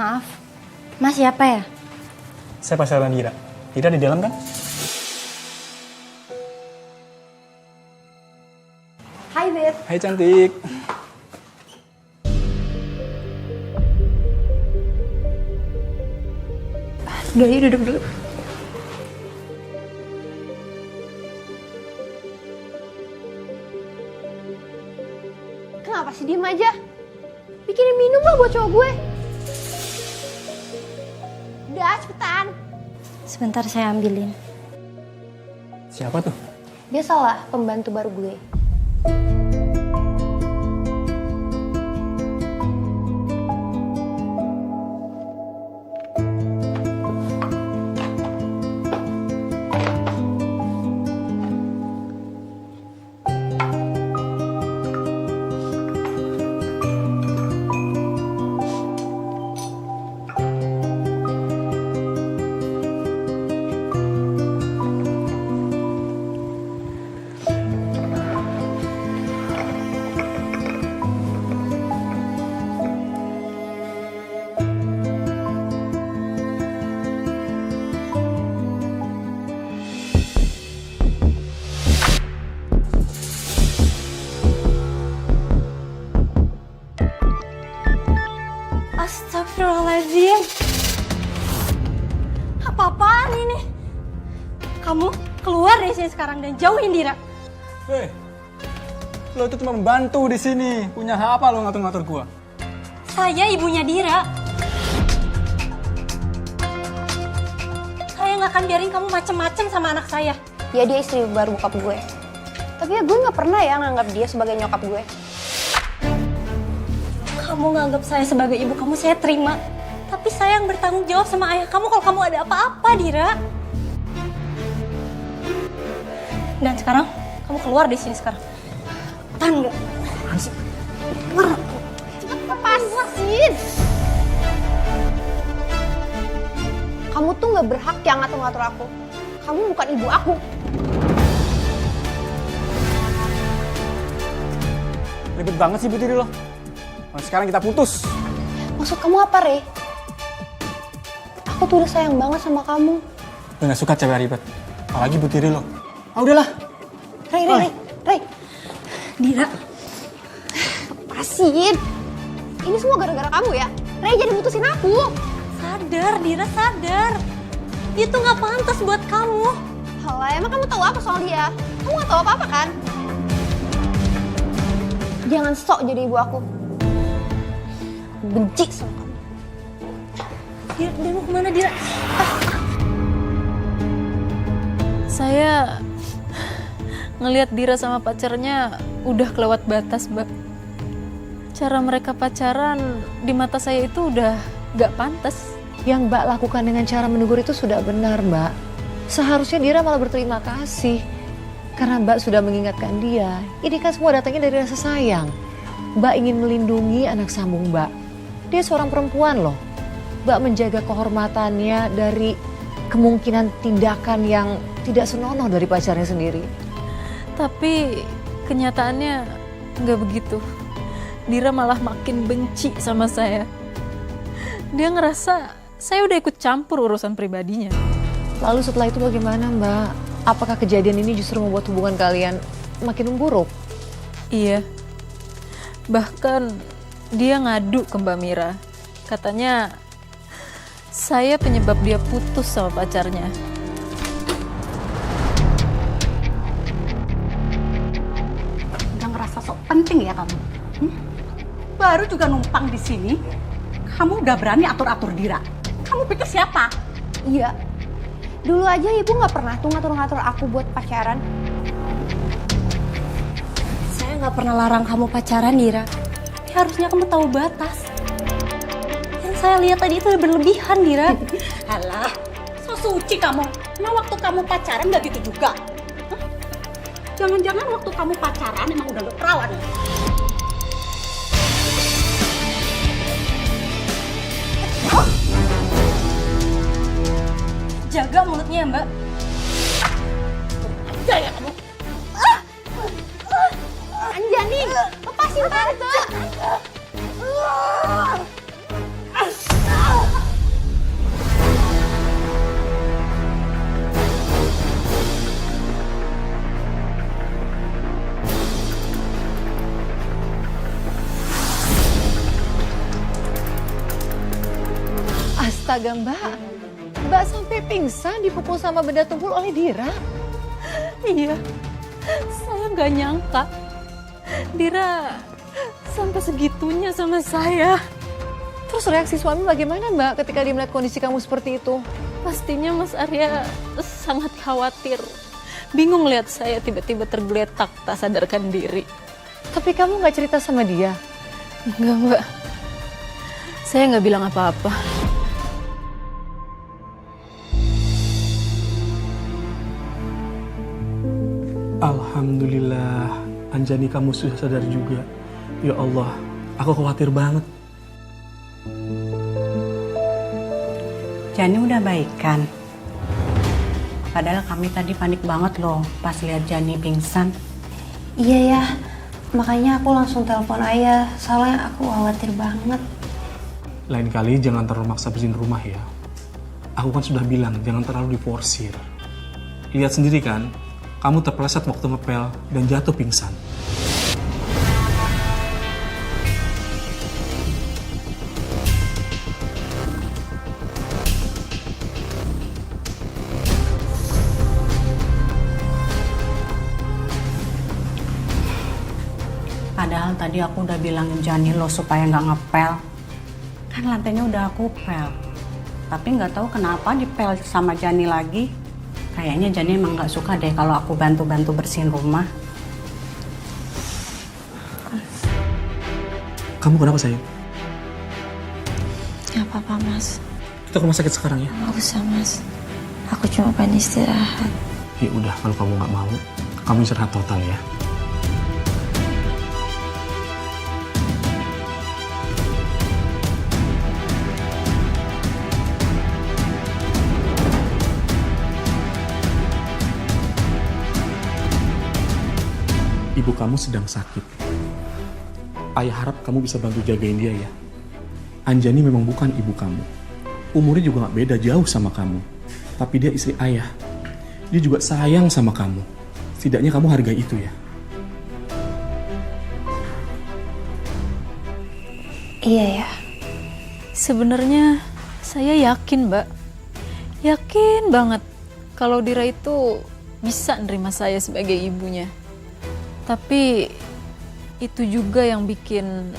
Maaf, Mas siapa ya? Saya pasaran Dira. Dira di dalam kan? Hai Beb. Hai cantik. Udah yuk duduk dulu. Kenapa sih diem aja? Bikinin minum lah buat cowok gue. Udah cepetan. Sebentar saya ambilin. Siapa tuh? Biasalah pembantu baru gue. Astagfirullahaladzim. Apa-apaan ini? Kamu keluar dari sini sekarang dan jauhin Dira. Hei, lo itu cuma membantu di sini. Punya hak apa lo ngatur-ngatur gua? Saya ibunya Dira. Saya nggak akan biarin kamu macem-macem sama anak saya. Ya dia istri baru bokap gue. Tapi ya gue nggak pernah ya nganggap dia sebagai nyokap gue. Kamu nganggap saya sebagai ibu kamu, saya terima. Tapi saya yang bertanggung jawab sama ayah kamu kalau kamu ada apa-apa, Dira. Dan sekarang, kamu keluar dari sini sekarang. Tahan nggak? Cepet lepasin! Kamu tuh nggak berhak yang ngatur-ngatur aku. Kamu bukan ibu aku. Ribet banget sih diri lo. Nah, sekarang kita putus. Maksud kamu apa, Re? Aku tuh udah sayang banget sama kamu. Gue gak suka cewek ribet. Apalagi diri lo. Ah udahlah. Re. Dira. Lepasin. Ini semua gara-gara kamu ya? Re jadi mutusin aku. Sadar, Dira sadar. Dia tuh gak pantas buat kamu. Halah, emang kamu tahu apa soal dia? Kamu gak tahu apa-apa kan? Jangan sok jadi ibu aku. Benci sama kamu. Dia mau kemana, Dira? Saya ngelihat Dira sama pacarnya udah kelewat batas, Mbak. Cara mereka pacaran di mata saya itu udah gak pantas. Yang Mbak lakukan dengan cara menegur itu sudah benar, Mbak. Seharusnya Dira malah berterima kasih. Karena Mbak sudah mengingatkan dia. Ini kan semua datangnya dari rasa sayang. Mbak ingin melindungi anak sambung Mbak. Dia seorang perempuan loh. Mbak menjaga kehormatannya dari kemungkinan tindakan yang tidak senonoh dari pacarnya sendiri. Tapi kenyataannya nggak begitu. Dira malah makin benci sama saya. Dia ngerasa saya udah ikut campur urusan pribadinya. Lalu setelah itu bagaimana Mbak? Apakah kejadian ini justru membuat hubungan kalian makin memburuk? Iya. Bahkan dia ngadu ke Mbak Mira. Katanya saya penyebab dia putus sama pacarnya. Udah ngerasa sok penting ya kamu? Baru juga numpang di sini, kamu udah berani atur-atur Dira. Kamu pikir siapa? Iya. Dulu aja ibu nggak pernah tuh ngatur-ngatur aku buat pacaran. Saya nggak pernah larang kamu pacaran, Dira. Tapi harusnya kamu tahu batas. Yang saya lihat tadi itu berlebihan, Dira. Alah, so suci kamu. Nah waktu kamu pacaran nggak gitu juga? Hah? Jangan-jangan waktu kamu pacaran emang udah lo perawan ya? Jaga mulutnya ya, Mbak. Ya ya kamu. Anjani, lepasin tante. Astaga Mbak, Mbak sampai pingsan dipukul sama benda tumpul oleh Dira. Iya, saya nggak nyangka Dira sampai segitunya sama saya. Terus reaksi suami bagaimana Mbak ketika dia melihat kondisi kamu seperti itu? Pastinya Mas Arya sangat khawatir. Bingung lihat saya tiba-tiba tergeletak tak sadarkan diri. Tapi kamu nggak cerita sama dia? Enggak, Mbak. Saya nggak bilang apa-apa. Alhamdulillah, Anjani kamu sudah sadar juga. Ya Allah, aku khawatir banget. Jani udah baikan. Padahal kami tadi panik banget loh pas lihat Jani pingsan. Iya ya, makanya aku langsung telepon ayah, soalnya aku khawatir banget. Lain kali jangan terlalu maksa bersihin rumah ya. Aku kan sudah bilang jangan terlalu diporsir. Lihat sendiri kan, kamu terpeleset waktu ngepel dan jatuh pingsan. Padahal tadi aku udah bilangin Jani lo supaya nggak ngepel. Kan lantainya udah aku pel. Tapi nggak tahu kenapa dipel sama Jani lagi. Kayaknya Jani emang nggak suka deh kalau aku bantu-bantu bersihin rumah. Kamu kenapa sayang? Gak apa-apa mas, Kita ke rumah sakit sekarang ya? gak usah mas. Aku cuma pengen istirahat. Ya udah, kalau kamu nggak mau, kamu istirahat total ya. Ibu kamu sedang sakit. Ayah harap kamu bisa bantu jagain dia ya. Anjani memang bukan ibu kamu. Umurnya juga gak beda jauh sama kamu. Tapi dia istri ayah. Dia juga sayang sama kamu. Setidaknya kamu hargai itu ya. Iya ya. Sebenarnya saya yakin, Mbak. Yakin banget kalau Dira itu bisa nerima saya sebagai ibunya. Tapi itu juga yang bikin